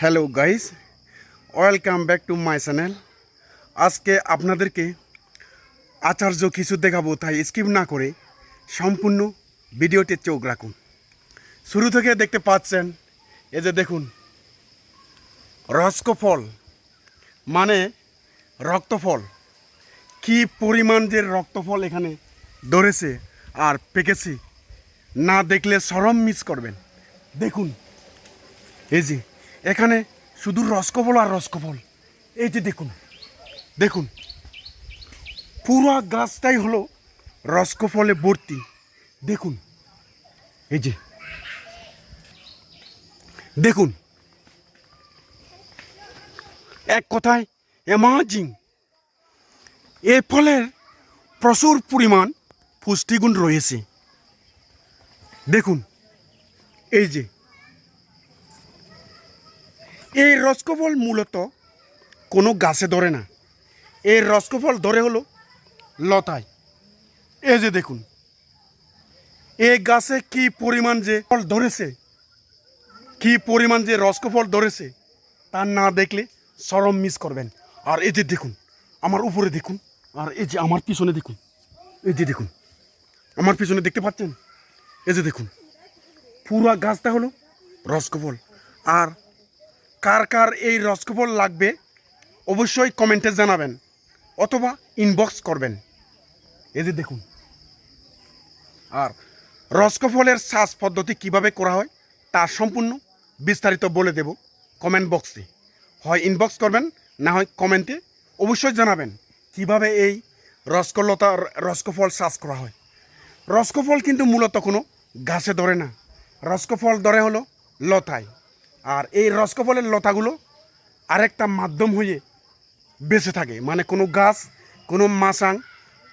Hello guys, welcome back to my channel. আজকে আপনাদেরকে আচার্য কিছু দেখাবো, তাই স্কিপ না করে সম্পূর্ণ ভিডিওতে চোখ রাখুন। শুরু থেকে দেখতে পাচ্ছেন, এই যে দেখুন, রসকফল মানে রক্তফল। কি পরিমাণ যে রক্তফল এখানে ধরেছে আর পেকেছে, না দেখলে শরম মিস করবেন। দেখুন, এই যে এখানে শুধু রসকফল আর রসকফল। এই যে দেখুন দেখুন পুরো গাছটাই হলো রসকফলে ভর্তি। দেখুন, এই যে দেখুন, এক কথায় অ্যামাজিং। এ ফলের প্রচুর পরিমাণ পুষ্টিগুণ রয়েছে। দেখুন, এই যে এই রসকফল মূলত কোনো গাছে ধরে না, এই রসকফল ধরে হলো লতায়। এই যে দেখুন, এই গাছে কি পরিমাণ যে ফল ধরেছে, কি পরিমাণ যে রসকফল ধরেছে, তা না দেখলে শরম মিস করবেন। আর এই যে দেখুন, আমার উপরে দেখুন, আর এই যে আমার পিছনে দেখুন, এই যে দেখুন, আমার পিছনে দেখতে পাচ্ছেন, এই যে দেখুন, পুরা গাছটা হলো রসকফল। আর কার কার এই রসকফল লাগবে অবশ্যই কমেন্টে জানাবেন অথবা ইনবক্স করবেন। এই যে দেখুন, আর রসকফলের চাষ পদ্ধতি কিভাবে করা হয় তার সম্পূর্ণ বিস্তারিত বলে দেব কমেন্ট বক্সে। হয় ইনবক্স করবেন, না হয় কমেন্টে অবশ্যই জানাবেন কিভাবে এই রসকফল চাষ করা হয়। রসকফল কিন্তু মূলত কোনো গাছে ধরে না, রসকফল ধরে হলো লতায়। আর এই রসকফলের লতাগুলো আরেকটা মাধ্যম হয়ে বেঁচে থাকে, মানে কোনো গাছ, কোনো মাচাং,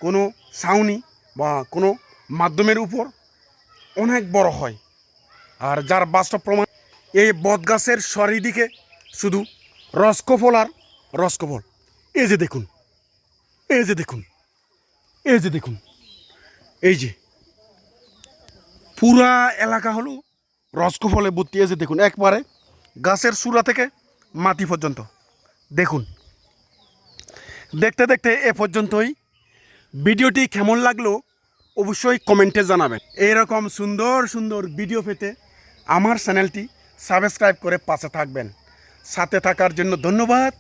কোনো ছাউনি বা কোনো মাধ্যমের উপর অনেক বড় হয়। আর যার বাস্তব প্রমাণ, এই বটগাছের চারিদিকে শুধু রসকফল আর রসকফল। এই যে দেখুন, এই যে দেখুন, এই যে দেখুন, এই যে পুরা এলাকা হলো রসকফলে ভর্তি। এই যে দেখুন, একবারে গাছের চূড়া থেকে মাটি পর্যন্ত। দেখুন, দেখতে দেখতে এ পর্যন্তই। ভিডিওটি কেমন লাগলো অবশ্যই কমেন্টে জানাবেন। এইরকম সুন্দর সুন্দর ভিডিও পেতে আমার চ্যানেলটি সাবস্ক্রাইব করে পাশে থাকবেন। সাথে থাকার জন্য ধন্যবাদ।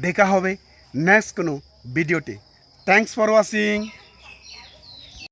দেখা হবে নেক্সট কোনো ভিডিওতে। Thanks for watching.